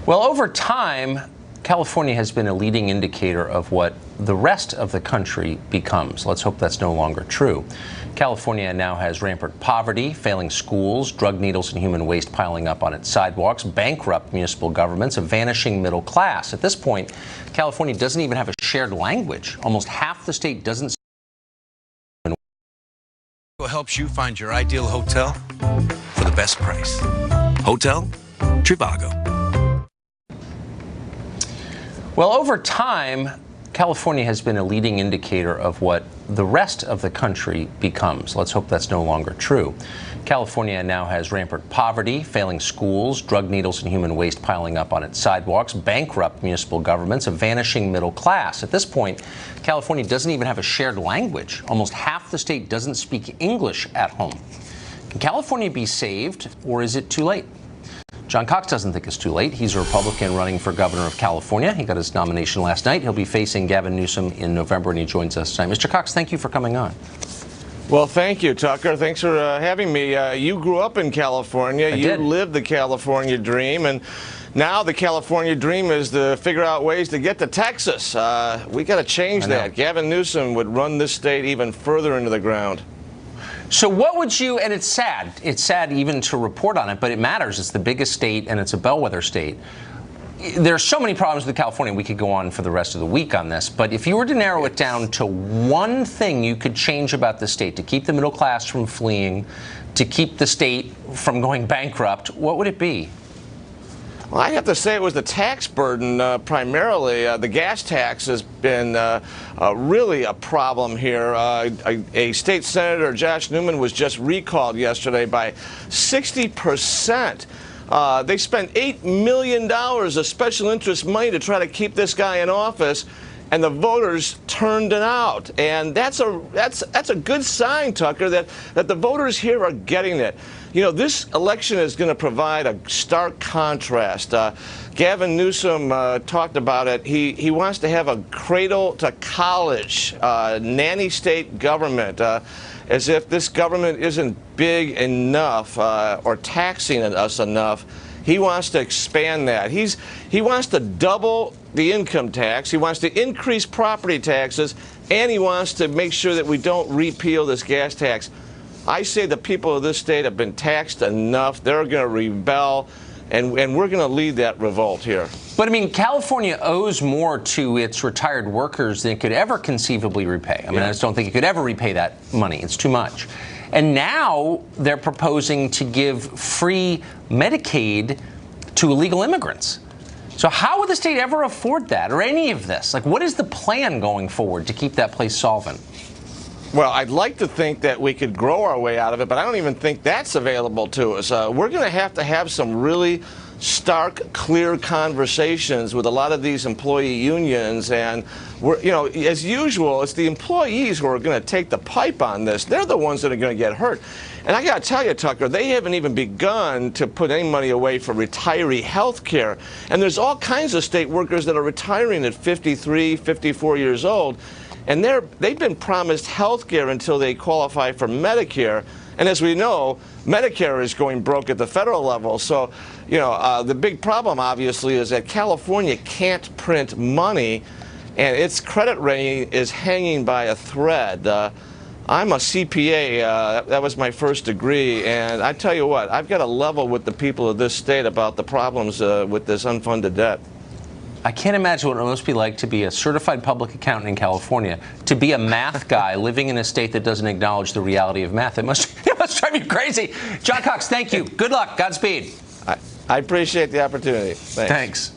Well, over time, California has been a leading indicator of what the rest of the country becomes. Let's hope that's no longer true. California now has rampant poverty, failing schools, drug needles and human waste piling up on its sidewalks, bankrupt municipal governments, a vanishing middle class. At this point, California doesn't even have a shared language. Almost half the state doesn't. Helps you find your ideal hotel for the best price. Hotel Trivago. Well, over time, California has been a leading indicator of what the rest of the country becomes. Let's hope that's no longer true. California now has rampant poverty, failing schools, drug needles and human waste piling up on its sidewalks, bankrupt municipal governments, a vanishing middle class. At this point, California doesn't even have a shared language. Almost half the state doesn't speak English at home. Can California be saved, or is it too late? John Cox doesn't think it's too late. He's a Republican running for governor of California. He got his nomination last night. He'll be facing Gavin Newsom in November, and he joins us tonight. Mr. Cox, thank you for coming on. Well, thank you, Tucker. Thanks for having me. You grew up in California. You lived the California dream, and now the California dream is to figure out ways to get to Texas. We got to change that. Gavin Newsom would run this state even further into the ground. So what would you, and it's sad even to report on it, but it matters. It's the biggest state and it's a bellwether state. There's so many problems with California. We could go on for the rest of the week on this, but if you were to narrow it down to one thing you could change about the state to keep the middle class from fleeing, to keep the state from going bankrupt, what would it be? Well, I have to say it was the tax burden primarily. The gas tax has been really a problem here. A state senator, Josh Newman, was just recalled yesterday by 60%. They spent $8 million of special interest money to try to keep this guy in office, and the voters turned it out. And that's a good sign, Tucker, that the voters here are getting it. You know, this election is going to provide a stark contrast. Gavin Newsom talked about it. He wants to have a cradle to college nanny state government, as if this government isn't big enough or taxing us enough. He wants to expand that. He wants to double the income tax. He wants to increase property taxes, and he wants to make sure that we don't repeal this gas tax. I say the people of this state have been taxed enough. They're going to rebel, and we're going to lead that revolt here. But, I mean, California owes more to its retired workers than it could ever conceivably repay. I mean, I just don't think it could ever repay that money. It's too much. And now they're proposing to give free Medicaid to illegal immigrants. So how would the state ever afford that, or any of this? Like, what is the plan going forward to keep that place solvent? Well, I'd like to think that we could grow our way out of it, but I don't even think that's available to us. We're going to have some really stark, clear conversations with a lot of these employee unions, and as usual, it's the employees who are going to take the pipe on this. They're the ones that are going to get hurt. And I got to tell you, Tucker, they haven't even begun to put any money away for retiree health care. And there's all kinds of state workers that are retiring at 53, 54 years old. And they've been promised health care until they qualify for Medicare. And as we know, Medicare is going broke at the federal level. So, the big problem, obviously, is that California can't print money, and its credit rating is hanging by a thread. I'm a CPA. That was my first degree. And I tell you what, I've got to level with the people of this state about the problems with this unfunded debt. I can't imagine what it must be like to be a certified public accountant in California, to be a math guy living in a state that doesn't acknowledge the reality of math. It must drive you crazy. John Cox, thank you. Good luck. Godspeed. I appreciate the opportunity. Thanks.